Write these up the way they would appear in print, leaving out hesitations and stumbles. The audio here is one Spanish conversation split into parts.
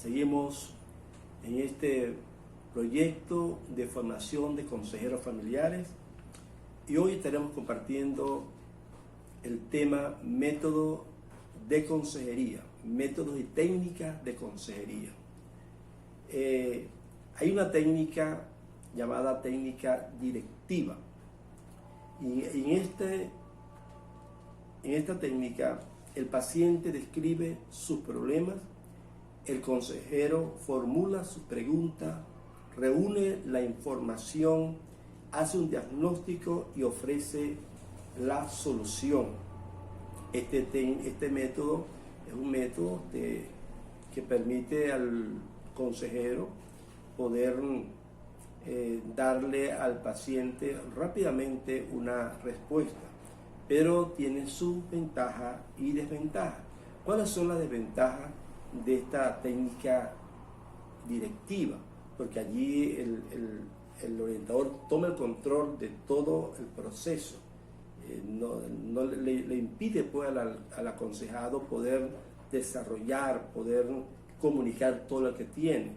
Seguimos en este proyecto de formación de consejeros familiares y hoy estaremos compartiendo el tema método de consejería, métodos y técnicas de consejería. Hay una técnica llamada técnica directiva y en esta técnica el paciente describe sus problemas, el consejero formula sus preguntas, reúne la información, hace un diagnóstico y ofrece la solución. Este método es un método que permite al consejero poder darle al paciente rápidamente una respuesta, pero tiene sus ventajas y desventajas. ¿Cuáles son las desventajas de esta técnica directiva? Porque allí el orientador toma el control de todo el proceso, no le impide pues al aconsejado poder desarrollar, poder comunicar todo lo que tiene.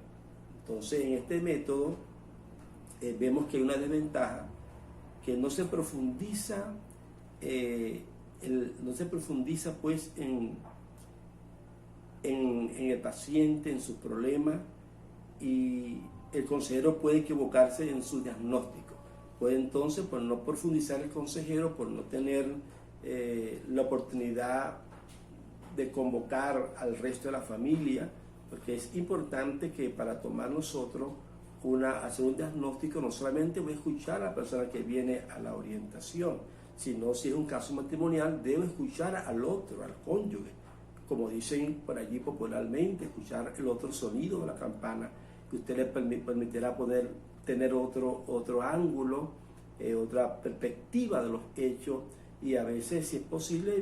Entonces en este método vemos que hay una desventaja, que no se profundiza pues en el paciente, en sus problemas, y el consejero puede equivocarse en su diagnóstico. Puede entonces, por no profundizar el consejero, por no tener la oportunidad de convocar al resto de la familia, porque es importante que para tomar nosotros hacer un diagnóstico, no solamente voy a escuchar a la persona que viene a la orientación, sino si es un caso matrimonial, debo escuchar al otro, al cónyuge, como dicen por allí popularmente, escuchar el otro sonido de la campana, que usted le permitirá poder tener otro ángulo, otra perspectiva de los hechos, y a veces, si es posible,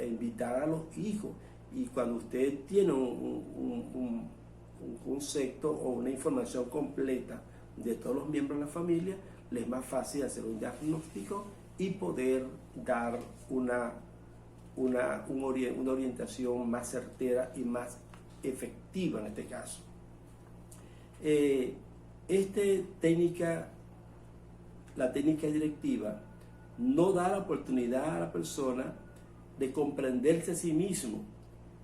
invitar a los hijos. Y cuando usted tiene un concepto o una información completa de todos los miembros de la familia, le es más fácil hacer un diagnóstico y poder dar una orientación más certera y más efectiva en este caso. La técnica directiva no da la oportunidad a la persona de comprenderse a sí mismo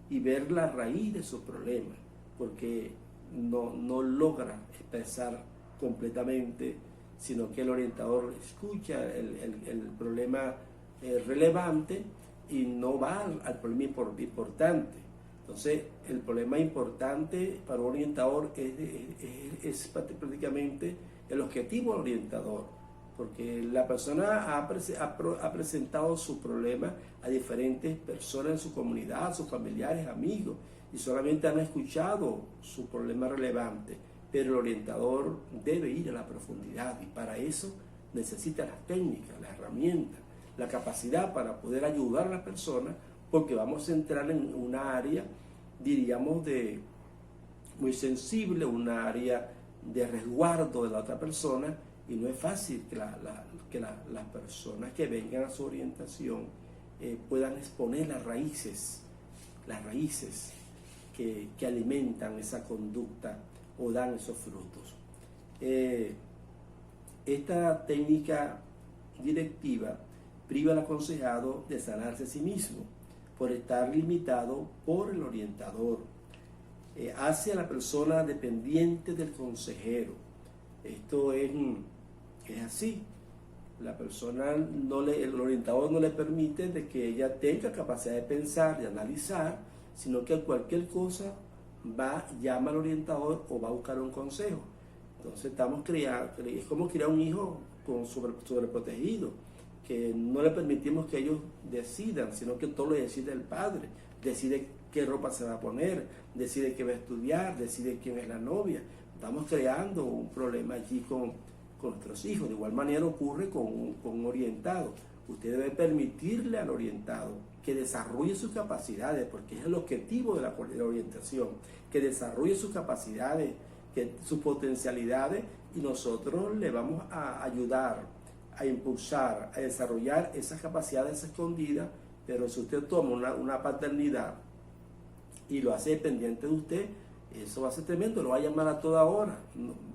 y ver la raíz de sus problemas, porque no logra expresar completamente, sino que el orientador escucha el problema relevante y no va al problema importante. Entonces, el problema importante para un orientador es prácticamente el objetivo del orientador, porque la persona ha presentado su problema a diferentes personas en su comunidad, sus familiares, amigos, y solamente han escuchado su problema relevante, pero el orientador debe ir a la profundidad y para eso necesita las técnicas, las herramientas, la capacidad para poder ayudar a la persona, porque vamos a entrar en una área, diríamos, muy sensible, una área de resguardo de la otra persona, y no es fácil que las personas que vengan a su orientación puedan exponer las raíces que alimentan esa conducta o dan esos frutos. Esta técnica directiva priva al aconsejado de sanarse a sí mismo por estar limitado por el orientador. Hace a la persona dependiente del consejero. Esto es así. La persona el orientador no le permite de que ella tenga capacidad de pensar, de analizar, sino que cualquier cosa llama al orientador o va a buscar un consejo. Entonces es como criar un hijo sobreprotegido, que no le permitimos que ellos decidan, sino que todo lo decide el padre, decide qué ropa se va a poner, decide qué va a estudiar, decide quién es la novia. Estamos creando un problema allí con nuestros hijos. De igual manera ocurre con un orientado. Usted debe permitirle al orientado que desarrolle sus capacidades, porque es el objetivo de la orientación, que desarrolle sus capacidades, sus potencialidades, y nosotros le vamos a ayudar, a impulsar, a desarrollar esas capacidades escondidas. Pero si usted toma una paternidad y lo hace dependiente de usted, Eso va a ser tremendo, lo va a llamar a toda hora.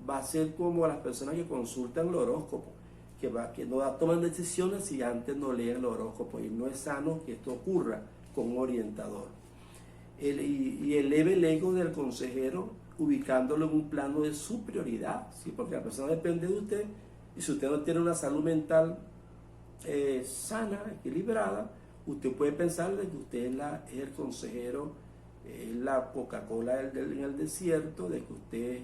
Va a ser como las personas que consultan el horóscopo, que no toman decisiones si antes no leen el horóscopo. Y no es sano que esto ocurra con un orientador. Y eleve el ego del consejero ubicándolo en un plano de superioridad, ¿sí? Porque la persona depende de usted, y si usted no tiene una salud mental sana, equilibrada, usted puede pensar de que usted es el consejero, la Coca-Cola en el desierto, de que usted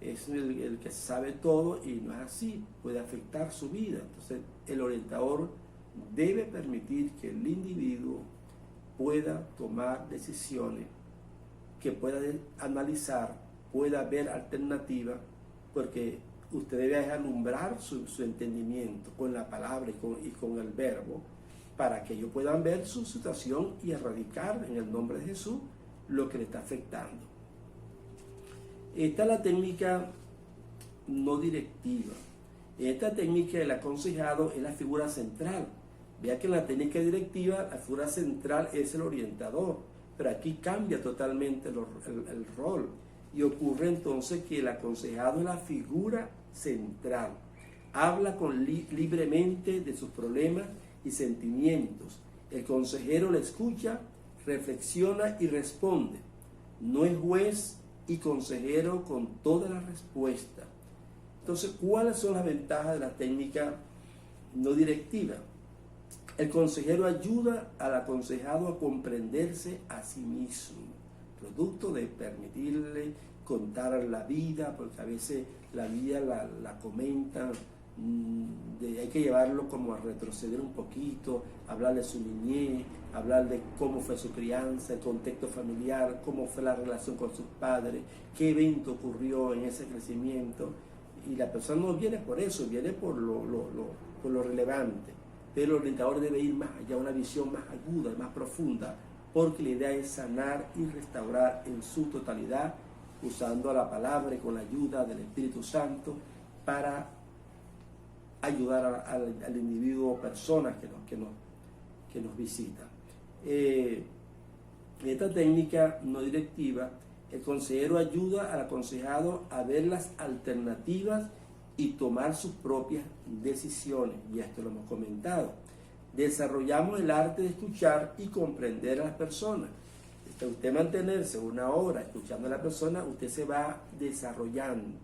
es el que sabe todo, y no es así, puede afectar su vida. Entonces el orientador debe permitir que el individuo pueda tomar decisiones, que pueda analizar, pueda ver alternativas, porque usted debe alumbrar su entendimiento con la palabra y con el verbo, para que ellos puedan ver su situación y erradicar en el nombre de Jesús lo que le está afectando. Esta es la técnica no directiva. Esta técnica del aconsejado es la figura central. Vea que en la técnica directiva la figura central es el orientador, pero aquí cambia totalmente el rol, y ocurre entonces que el aconsejado es la figura central. Habla libremente de sus problemas y sentimientos. El consejero le escucha, reflexiona y responde. No es juez y consejero con todas las respuestas. Entonces, ¿cuáles son las ventajas de la técnica no directiva? El consejero ayuda al aconsejado a comprenderse a sí mismo, producto de permitirle contar la vida, porque a veces la vida la comentan, hay que llevarlo como a retroceder un poquito, hablar de su niñez, hablar de cómo fue su crianza, el contexto familiar, cómo fue la relación con sus padres, qué evento ocurrió en ese crecimiento. Y la persona no viene por eso, viene por lo relevante. Pero el orientador debe ir más allá, una visión más aguda, más profunda, porque la idea es sanar y restaurar en su totalidad, usando la palabra y con la ayuda del Espíritu Santo para ayudar al individuo o personas que nos visitan. En esta técnica no directiva, el consejero ayuda al aconsejado a ver las alternativas y tomar sus propias decisiones. Y esto lo hemos comentado. Desarrollamos el arte de escuchar y comprender a las personas. Usted mantenerse una hora escuchando a la persona, usted se va desarrollando.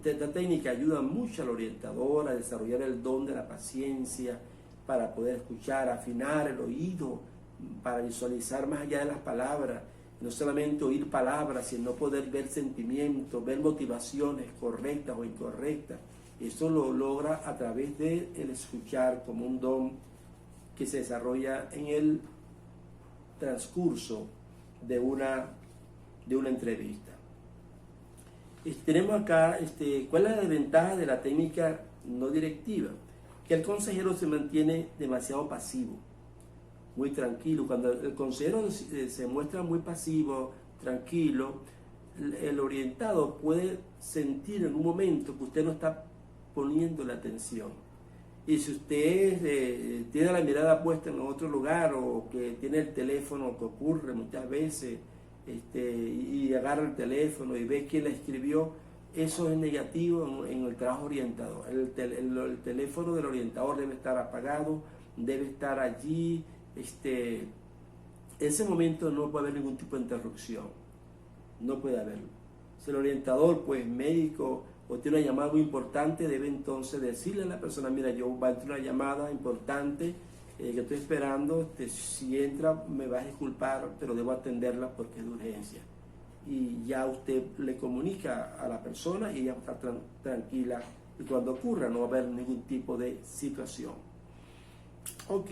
Esta técnica ayuda mucho al orientador a desarrollar el don de la paciencia, para poder escuchar, afinar el oído, para visualizar más allá de las palabras, no solamente oír palabras, sino poder ver sentimientos, ver motivaciones correctas o incorrectas. Eso lo logra a través del escuchar, como un don que se desarrolla en el transcurso de una entrevista. Tenemos acá, ¿cuál es la desventaja de la técnica no directiva? Que el consejero se mantiene demasiado pasivo, muy tranquilo. Cuando el consejero se muestra muy pasivo, tranquilo, el orientado puede sentir en un momento que usted no está poniendo la atención. Y si usted tiene la mirada puesta en otro lugar, o que tiene el teléfono, que ocurre muchas veces, y agarra el teléfono y ve quién le escribió, eso es negativo en el trabajo orientador. El teléfono del orientador debe estar apagado, debe estar allí. En ese momento no puede haber ningún tipo de interrupción, no puede haberlo. Si el orientador, pues médico, o tiene una llamada muy importante, debe entonces decirle a la persona: mira, yo voy a tener una llamada importante que estoy esperando, si entra me vas a disculpar, pero debo atenderla porque es de urgencia. Y ya usted le comunica a la persona y ella va a estar tranquila, y cuando ocurra no va a haber ningún tipo de situación. Ok.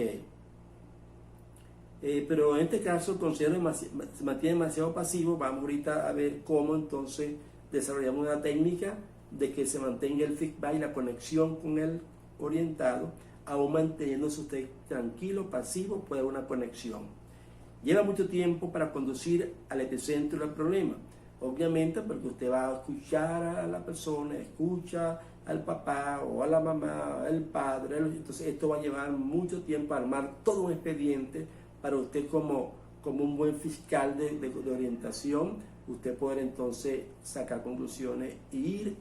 Pero en este caso el consejero se mantiene demasiado pasivo. Vamos ahorita a ver cómo entonces desarrollamos una técnica de que se mantenga el feedback y la conexión con el orientado, aún manteniéndose usted tranquilo, pasivo, puede haber una conexión. Lleva mucho tiempo para conducir al epicentro del problema, obviamente, porque usted va a escuchar a la persona, escucha al papá o a la mamá, al padre. Entonces esto va a llevar mucho tiempo a armar todo un expediente para usted como un buen fiscal de orientación, usted poder entonces sacar conclusiones e ir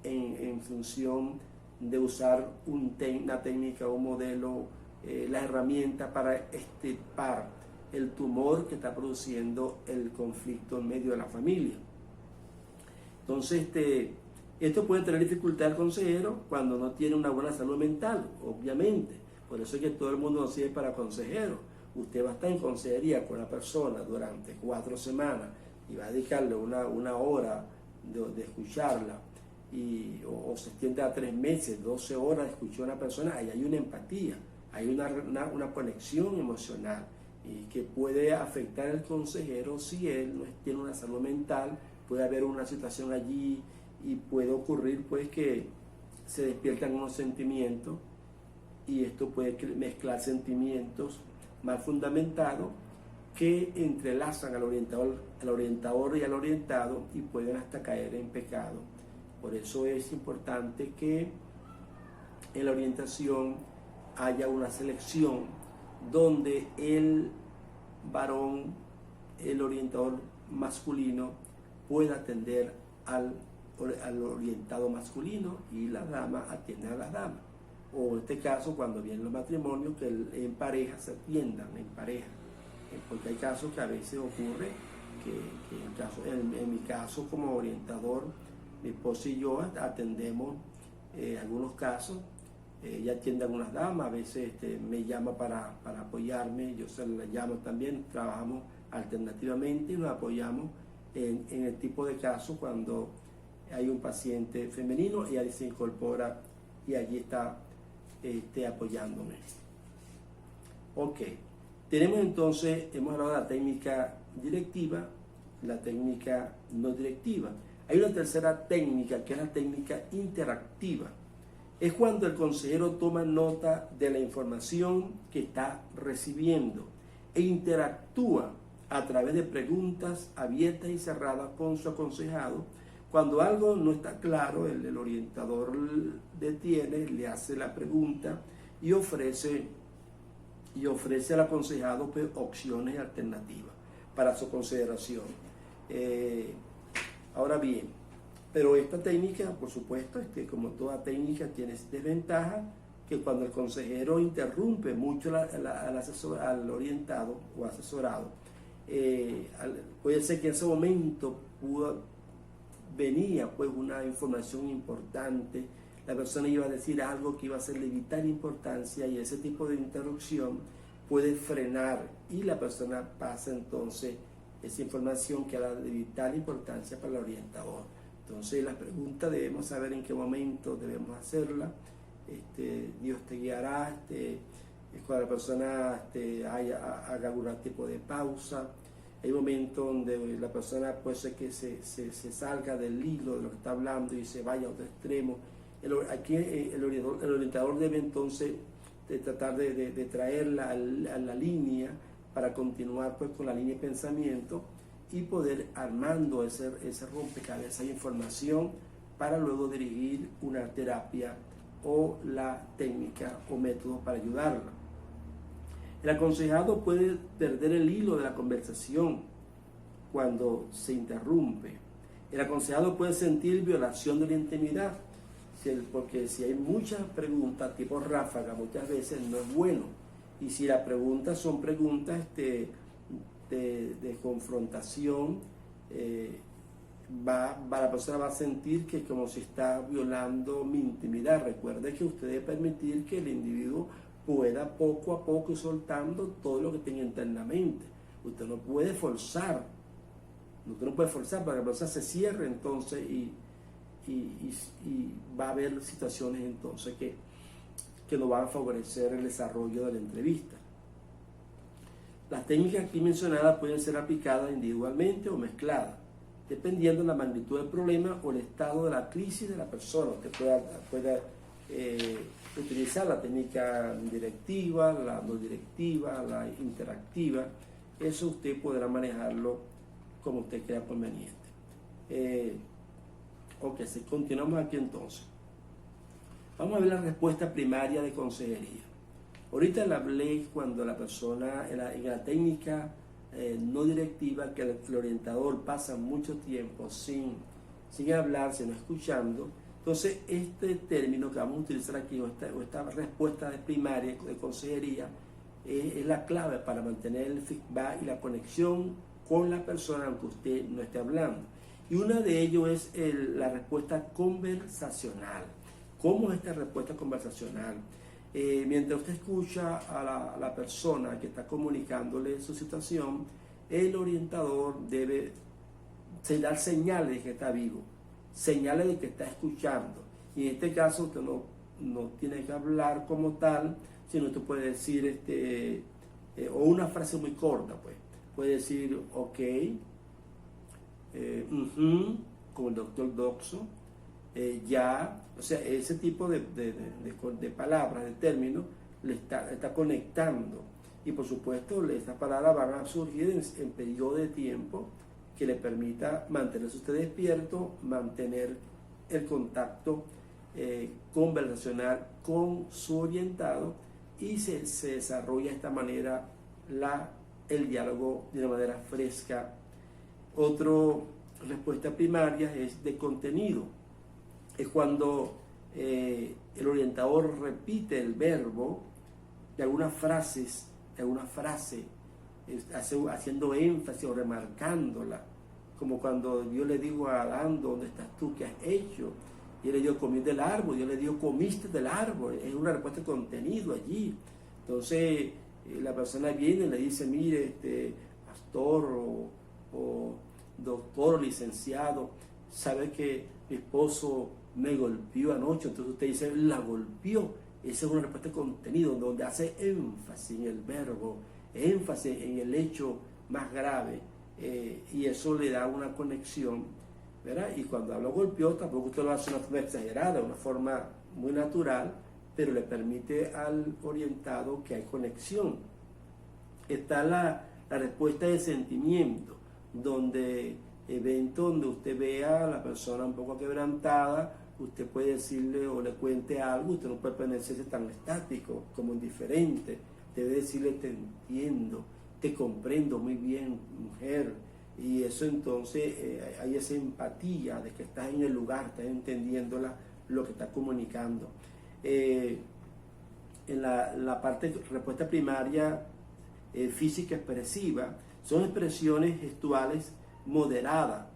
en función de usar una técnica, un modelo, la herramienta para extirpar el tumor que está produciendo el conflicto en medio de la familia. Entonces, esto puede tener dificultad al consejero cuando no tiene una buena salud mental, obviamente. Por eso es que todo el mundo nos sirve para consejero. Usted va a estar en consejería con una persona durante 4 semanas y va a dedicarle una hora de escucharla, o se extiende a 3 meses, 12 horas de escuchar a una persona. Ahí hay una empatía, hay una conexión emocional y que puede afectar al consejero si él no tiene una salud mental. Puede haber una situación allí y puede ocurrir pues que se despiertan unos sentimientos, y esto puede mezclar sentimientos mal fundamentados que entrelazan al orientador y al orientado y pueden hasta caer en pecado. Por eso es importante que en la orientación haya una selección donde el varón, el orientador masculino, pueda atender al orientado masculino y la dama atiende a las damas. O en este caso, cuando vienen los matrimonios, que en pareja se atiendan en pareja. Porque hay casos que a veces ocurre que en mi caso como orientador, mi esposa y yo atendemos algunos casos. Ella atiende a algunas damas, a veces me llama para apoyarme, yo se la llamo también, trabajamos alternativamente y nos apoyamos en el tipo de casos cuando hay un paciente femenino y ella se incorpora y allí está apoyándome. Ok, tenemos entonces, hemos hablado de la técnica directiva, la técnica no directiva. Hay una tercera técnica que es la técnica interactiva. Es cuando el consejero toma nota de la información que está recibiendo e interactúa a través de preguntas abiertas y cerradas con su aconsejado. Cuando algo no está claro, el orientador detiene, le hace la pregunta y ofrece al aconsejado pues, opciones alternativas para su consideración. Ahora bien, pero esta técnica, por supuesto, como toda técnica, tiene desventaja, que cuando el consejero interrumpe mucho al orientado o asesorado, puede ser que en ese momento venía pues una información importante, la persona iba a decir algo que iba a ser de vital importancia, y ese tipo de interrupción puede frenar y la persona pasa entonces esa información que era de vital importancia para el orientador. Entonces la pregunta debemos saber en qué momento debemos hacerla. Dios te guiará cuando la persona haga algún tipo de pausa. Hay momentos donde la persona puede ser que se salga del hilo de lo que está hablando y se vaya a otro extremo. Aquí el orientador debe entonces tratar de traerla a la línea para continuar pues, con la línea de pensamiento y poder armando ese rompecabezas de información para luego dirigir una terapia o la técnica o método para ayudarla. El aconsejado puede perder el hilo de la conversación cuando se interrumpe. El aconsejado puede sentir violación de la intimidad, porque si hay muchas preguntas tipo ráfaga, muchas veces no es bueno. Y si las preguntas son preguntas de confrontación, la persona va a sentir que es como si está violando mi intimidad. Recuerde que usted debe permitir que el individuo pueda poco a poco ir soltando todo lo que tenga internamente. Usted no puede forzar, para que la persona se cierre entonces y va a haber situaciones entonces que no van a favorecer el desarrollo de la entrevista. Las técnicas aquí mencionadas pueden ser aplicadas individualmente o mezcladas, dependiendo de la magnitud del problema o el estado de la crisis de la persona. Usted pueda utilizar la técnica directiva, la no directiva, la interactiva. Eso usted podrá manejarlo como usted crea conveniente. Ok, continuamos aquí entonces. Vamos a ver la respuesta primaria de consejería. Ahorita la hablé cuando la persona en la técnica no directiva, que el orientador pasa mucho tiempo sin hablar, sino escuchando. Entonces, este término que vamos a utilizar aquí, o esta respuesta de primaria, de consejería, es la clave para mantener el feedback y la conexión con la persona, aunque usted no esté hablando. Y una de ellos es la respuesta conversacional. ¿Cómo es esta respuesta conversacional? Mientras usted escucha a la persona que está comunicándole su situación, el orientador debe dar señales de que está vivo, señales de que está escuchando. Y en este caso usted no tiene que hablar como tal, sino usted puede decir, o una frase muy corta, pues. Puede decir, ok, como el doctor Doxo, ya, o sea, ese tipo de palabras, de términos, le está conectando. Y por supuesto, estas palabras van a surgir en periodo de tiempo que le permita mantenerse usted despierto, mantener el contacto conversacional con su orientado, y se desarrolla de esta manera el diálogo de una manera fresca. Otra respuesta primaria es de contenido. Es cuando el orientador repite el verbo de alguna frase, haciendo énfasis o remarcándola, como cuando yo le digo a Adán, ¿dónde estás tú? ¿Qué has hecho? Y él le digo, comí del árbol. Yo le digo, comiste del árbol. Es una respuesta de contenido allí. Entonces la persona viene y le dice, mire, pastor o doctor o licenciado, sabe que mi esposo me golpeó anoche. Entonces usted dice, la golpeó. Esa es una respuesta de contenido donde hace énfasis en el verbo, énfasis en el hecho más grave, y eso le da una conexión, ¿verdad? Y cuando habla golpeó, tampoco usted lo hace de una forma exagerada, una forma muy natural, pero le permite al orientado que hay conexión. Está la respuesta de sentimiento, donde evento donde usted vea a la persona un poco quebrantada, usted puede decirle o le cuente algo, usted no puede permanecerse tan estático como indiferente, debe decirle, te entiendo, te comprendo muy bien, mujer, y eso entonces hay esa empatía de que estás en el lugar, estás entendiendo lo que está comunicando. En la parte de respuesta primaria física expresiva, son expresiones gestuales moderadas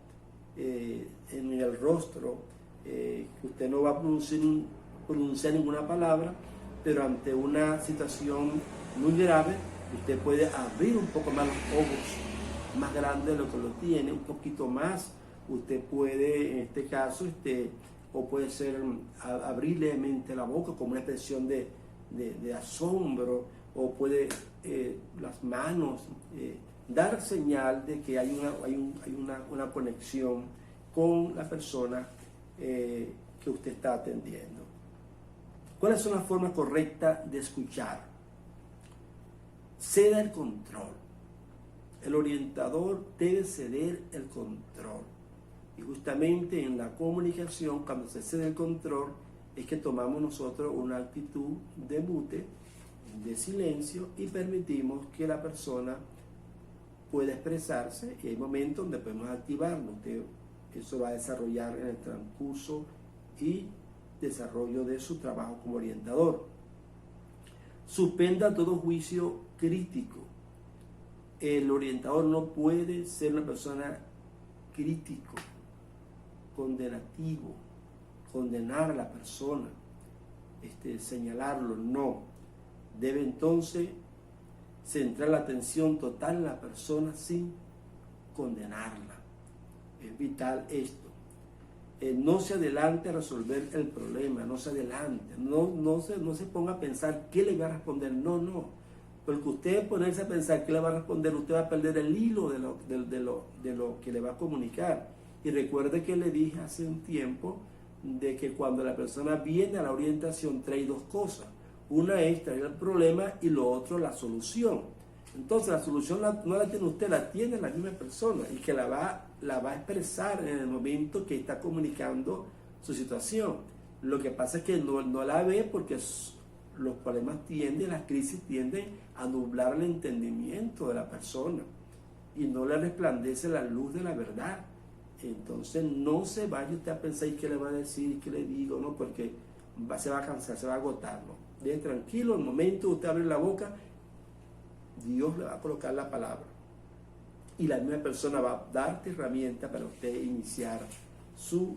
en el rostro, que usted no va a pronunciar ninguna palabra, pero ante una situación muy grave, usted puede abrir un poco más los ojos, más grande de lo que lo tiene, un poquito más. Usted puede, en este caso, o puede ser abrir levemente la boca como una expresión de asombro, o puede las manos, dar señal de que hay una conexión con la persona que usted está atendiendo. ¿Cuáles son las formas correctas de escuchar? Ceda el control. El orientador debe ceder el control. Y justamente en la comunicación, cuando se cede el control, es que tomamos nosotros una actitud de mute, de silencio, y permitimos que la persona pueda expresarse, y hay momentos donde podemos activarlo. Eso va a desarrollar en el transcurso y desarrollo de su trabajo como orientador. Suspenda todo juicio crítico. El orientador no puede ser una persona crítico, condenativo, condenar a la persona, señalarlo, no. Debe entonces centrar la atención total en la persona sin condenarla. Es vital esto. No se adelante a resolver el problema, no se adelante, no se ponga a pensar qué le va a responder, no. Porque usted ponerse a pensar qué le va a responder, usted va a perder el hilo de lo que le va a comunicar. Y recuerde que le dije hace un tiempo de que cuando la persona viene a la orientación trae dos cosas. Una es traer el problema y lo otro la solución. Entonces la solución no la tiene usted, la tiene la misma persona, y que la va a expresar en el momento que está comunicando su situación. Lo que pasa es que no la ve porque los problemas las crisis tienden a nublar el entendimiento de la persona. y no le resplandece la luz de la verdad. Entonces no se vaya usted a pensar qué le va a decir, qué le digo, ¿no? Porque se va a cansar, se va a agotar, ¿no? Deje tranquilo, el momento usted abre la boca, Dios le va a colocar la palabra. Y la misma persona va a darte herramientas para usted iniciar su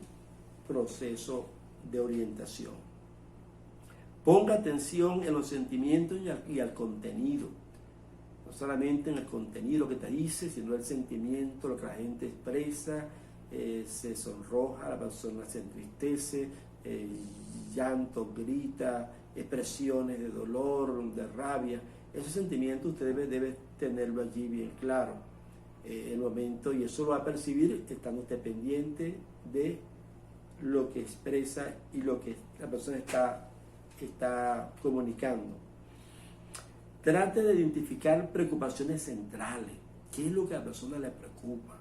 proceso de orientación. Ponga atención en los sentimientos y al contenido. No solamente en el contenido que te dice, sino el sentimiento, lo que la gente expresa, se sonroja, la persona se entristece, llanto, grita, expresiones de dolor, de rabia. Esos sentimientos usted debe tenerlo allí bien claro en el momento, y eso lo va a percibir estando usted pendiente de lo que expresa y lo que la persona está comunicando. Trate de identificar preocupaciones centrales. ¿Qué es lo que a la persona le preocupa?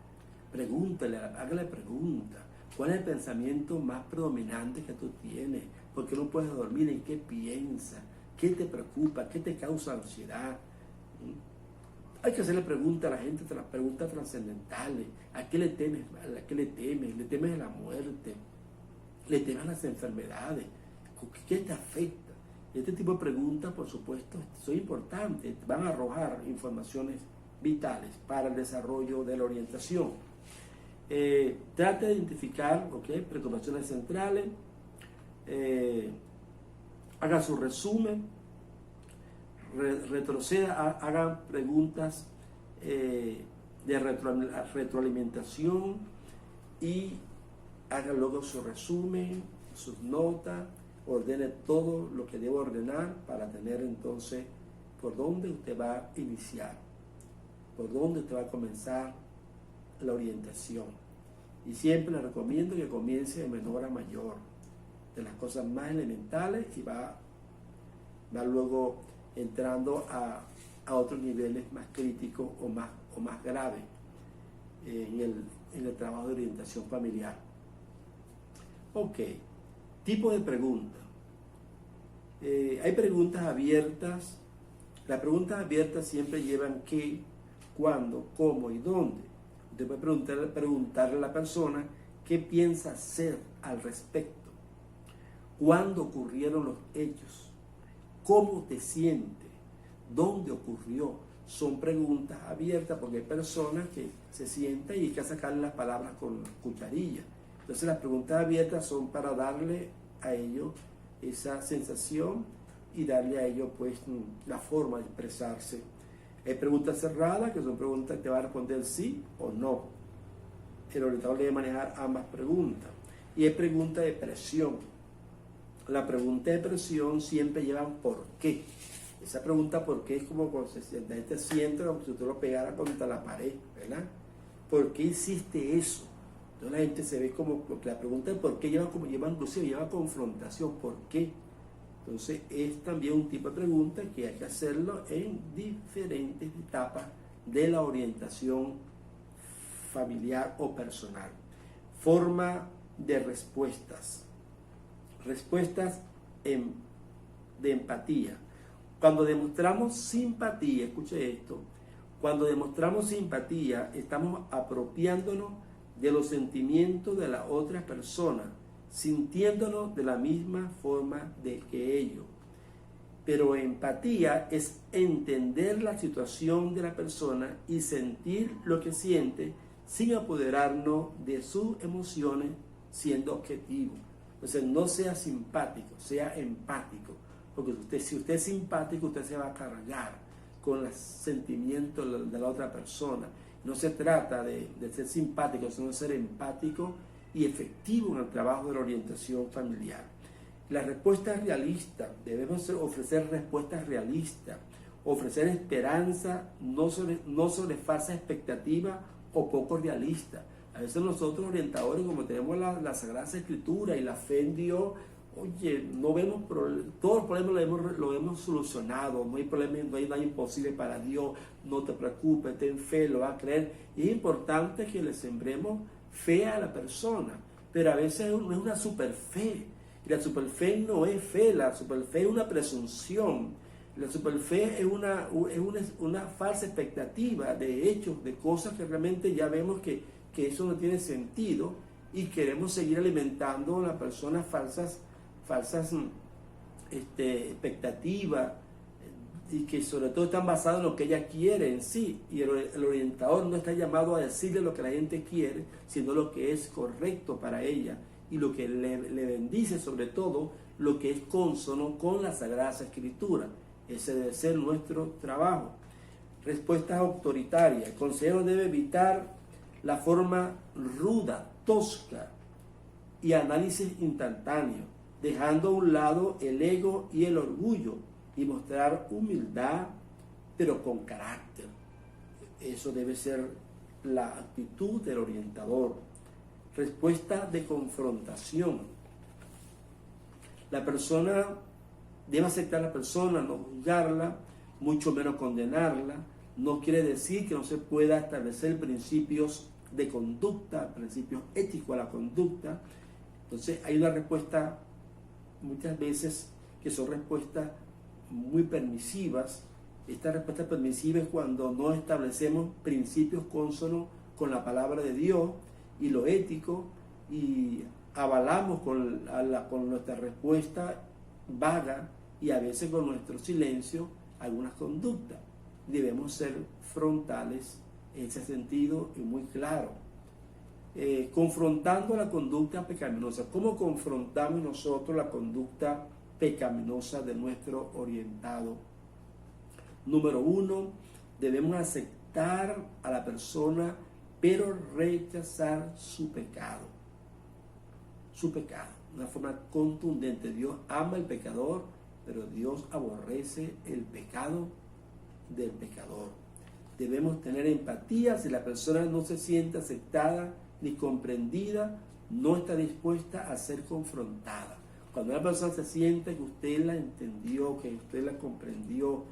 Pregúntale, hágale preguntas. ¿Cuál es el pensamiento más predominante que tú tienes? ¿Por qué no puedes dormir? ¿En qué piensas? ¿Qué te preocupa? ¿Qué te causa ansiedad? Hay que hacerle preguntas a la gente, las preguntas trascendentales. ¿A qué le temes? ¿A qué le temes? ¿Le temes a la muerte? ¿Le temes a las enfermedades? ¿Qué te afecta? Este tipo de preguntas, por supuesto, son importantes. Van a arrojar informaciones vitales para el desarrollo de la orientación. Trate de identificar preocupaciones centrales. Haga su resumen. Retroceda, haga preguntas de retroalimentación y haga luego su resumen, sus notas. Ordene todo lo que debo ordenar para tener entonces por dónde usted va a iniciar, por dónde usted va a comenzar la orientación. Y siempre le recomiendo que comience de menor a mayor, de las cosas más elementales, y va luego entrando a otros niveles más críticos o más graves en el trabajo de orientación familiar. Ok. Tipo de pregunta. Hay preguntas abiertas. Las preguntas abiertas siempre llevan qué, cuándo, cómo y dónde. Usted puede preguntarle a la persona qué piensa hacer al respecto, cuándo ocurrieron los hechos, cómo te sientes, dónde ocurrió. Son preguntas abiertas porque hay personas que se sientan y hay que sacarle las palabras con cucharilla. Entonces las preguntas abiertas son para darle a ellos esa sensación y darle a ellos pues la forma de expresarse. Hay preguntas cerradas, que son preguntas que te va a responder sí o no. El orientador debe manejar ambas preguntas. Y hay preguntas de presión. La pregunta de presión siempre lleva ¿por qué? Esa pregunta ¿por qué? Es como cuando la gente siente como si usted lo pegara contra la pared, ¿verdad? ¿Por qué hiciste eso? Entonces la gente se ve como, porque la pregunta de por qué lleva confrontación, ¿por qué? Entonces es también un tipo de pregunta que hay que hacerlo en diferentes etapas de la orientación familiar o personal. Forma de respuestas. Respuestas de empatía. Cuando demostramos simpatía, escuche esto, cuando demostramos simpatía estamos apropiándonos de los sentimientos de la otra persona, sintiéndonos de la misma forma de que ellos. Pero empatía es entender la situación de la persona y sentir lo que siente sin apoderarnos de sus emociones, siendo objetivo. Entonces no sea simpático, sea empático, porque si usted es simpático, usted se va a cargar con los sentimientos de la otra persona. No se trata de ser simpático, sino de ser empático y efectivo en el trabajo de la orientación familiar. La respuesta es realista. Debemos ofrecer respuestas realistas, ofrecer esperanza, no sobre falsa expectativa o poco realista. A veces nosotros orientadores, como tenemos la Sagrada Escritura y la fe en Dios, oye, no vemos todos los problemas lo hemos solucionado, no hay problema, no hay nada imposible para Dios, no te preocupes, ten fe, lo vas a creer. Y es importante que le sembremos fe a la persona, pero a veces no es una super fe. Y la superfe no es fe, la superfe es una presunción. La superfe es una falsa expectativa de hechos, de cosas que realmente ya vemos que eso no tiene sentido, y queremos seguir alimentando a las personas falsas expectativas, y que sobre todo están basadas en lo que ella quiere en sí, y el orientador no está llamado a decirle lo que la gente quiere, sino lo que es correcto para ella, y lo que le bendice, sobre todo lo que es cónsono con la Sagrada Escritura. Ese debe ser nuestro trabajo. Respuestas autoritarias. El consejero debe evitar la forma ruda, tosca y análisis instantáneo, dejando a un lado el ego y el orgullo, y mostrar humildad, pero con carácter. Eso debe ser la actitud del orientador. Respuesta de confrontación. La persona debe aceptar a la persona, no juzgarla, mucho menos condenarla. No quiere decir que no se pueda establecer principios de conducta, principios éticos a la conducta. Entonces hay una respuesta muchas veces que son respuestas muy permisivas. Esta respuesta permisiva es cuando no establecemos principios cónsonos con la palabra de Dios y lo ético, y avalamos con nuestra respuesta vaga y a veces con nuestro silencio algunas conductas. Debemos ser frontales en ese sentido y muy claro. Confrontando la conducta pecaminosa. ¿Cómo confrontamos nosotros la conducta pecaminosa de nuestro orientado? Número 1, debemos aceptar a la persona, pero rechazar su pecado. Su pecado, una forma contundente. Dios ama al pecador, pero Dios aborrece el pecado del pecador. Debemos tener empatía. Si la persona no se siente aceptada ni comprendida, no está dispuesta a ser confrontada. Cuando una persona se siente que usted la entendió, que usted la comprendió,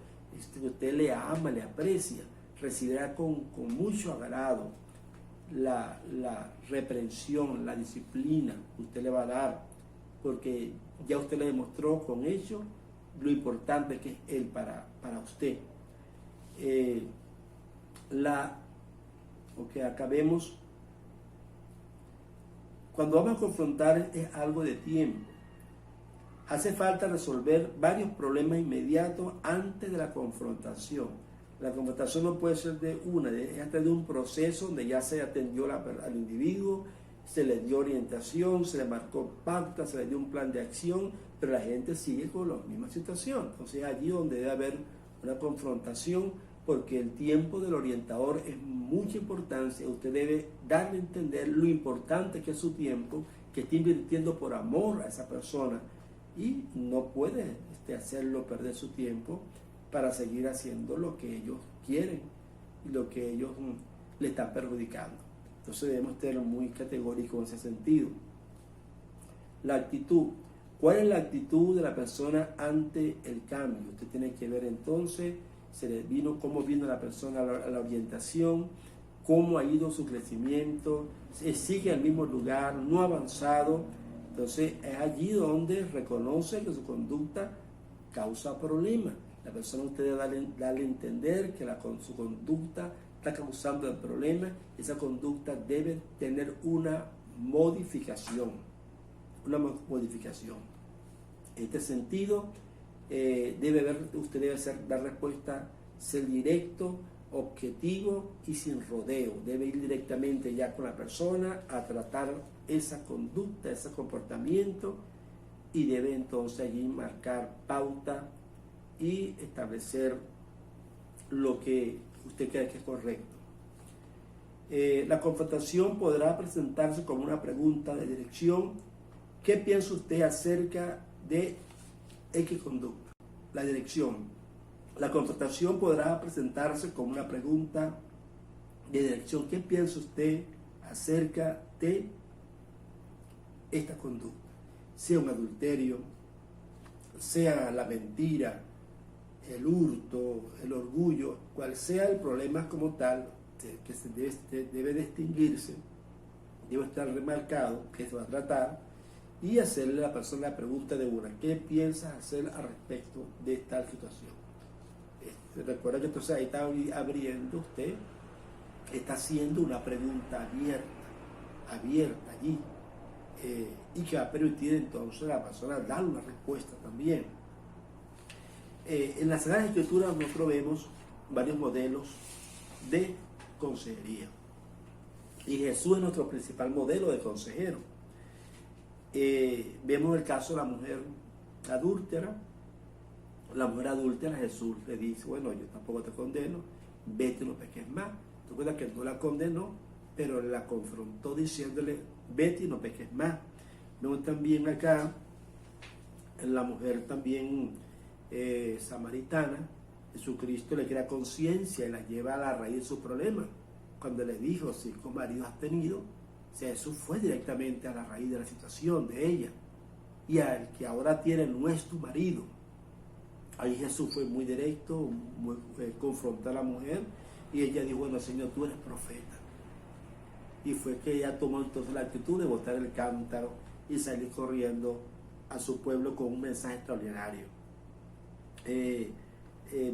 que usted le ama, le aprecia, recibirá con mucho agrado la reprensión, la disciplina que usted le va a dar, porque ya usted le demostró con ello lo importante que es él para usted. Acabemos. Cuando vamos a confrontar es algo de tiempo. Hace falta resolver varios problemas inmediatos antes de la confrontación. La confrontación no puede ser es hasta de un proceso donde ya se atendió al individuo, se le dio orientación, se le marcó pauta, se le dio un plan de acción, pero la gente sigue con la misma situación. Entonces es allí donde debe haber una confrontación, porque el tiempo del orientador es mucha importancia. Usted debe darle a entender lo importante que es su tiempo, que está invirtiendo por amor a esa persona, y no puede hacerlo perder su tiempo para seguir haciendo lo que ellos quieren y lo que ellos le están perjudicando. Entonces debemos ser muy categóricos en ese sentido. La actitud. ¿Cuál es la actitud de la persona ante el cambio? Usted tiene que ver entonces cómo vino la persona a la orientación, cómo ha ido su crecimiento, sigue en el mismo lugar, no ha avanzado. Entonces es allí donde reconoce que su conducta causa problemas. La persona, usted debe darle a entender que su conducta está causando el problema. Esa conducta debe tener una modificación. En este sentido, usted debe dar respuesta, ser directo, objetivo y sin rodeo. Debe ir directamente ya con la persona a tratar esa conducta, ese comportamiento, y debe entonces allí marcar pauta y establecer lo que usted cree que es correcto. La confrontación podrá presentarse como una pregunta de dirección. ¿Qué piensa usted acerca de X conducta? La dirección. La confrontación podrá presentarse como una pregunta de dirección. ¿Qué piensa usted acerca de esta conducta? Sea un adulterio, sea la mentira, el hurto, el orgullo, cual sea el problema como tal, que debe distinguirse, debe estar remarcado, que se va a tratar, y hacerle a la persona la pregunta de una: ¿qué piensas hacer al respecto de tal situación? Recuerda que entonces ahí está abriendo usted, está haciendo una pregunta abierta allí, y que va a permitir entonces a la persona dar una respuesta también. En las Sagradas Escrituras nosotros vemos varios modelos de consejería. Y Jesús es nuestro principal modelo de consejero. Vemos el caso de la mujer adúltera. La mujer adúltera, Jesús le dice, bueno, yo tampoco te condeno, vete y no peques más. Tú cuentas que no la condenó, pero la confrontó diciéndole, vete y no peques más. Vemos también acá, en la mujer también samaritana, Jesucristo le crea conciencia y la lleva a la raíz de su problema. Cuando le dijo, 5 maridos has tenido, o sea, Jesús fue directamente a la raíz de la situación de ella. Y al que ahora tiene no es tu marido. Ahí Jesús fue muy directo, confrontó a la mujer y ella dijo, bueno, Señor, tú eres profeta. Y fue que ella tomó entonces la actitud de botar el cántaro y salir corriendo a su pueblo con un mensaje extraordinario.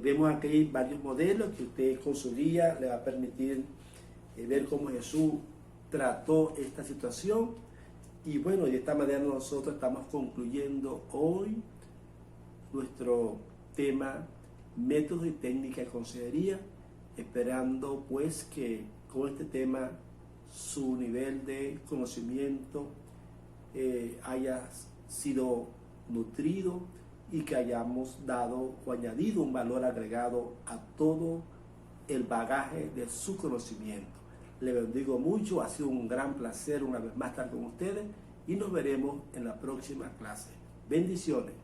Vemos aquí varios modelos que usted con su guía le va a permitir ver cómo Jesús trató esta situación. Y bueno, de esta manera nosotros estamos concluyendo hoy nuestro tema métodos y técnicas de consejería, esperando pues que con este tema su nivel de conocimiento haya sido nutrido y que hayamos dado o añadido un valor agregado a todo el bagaje de su conocimiento. Le bendigo mucho, ha sido un gran placer una vez más estar con ustedes y nos veremos en la próxima clase. Bendiciones.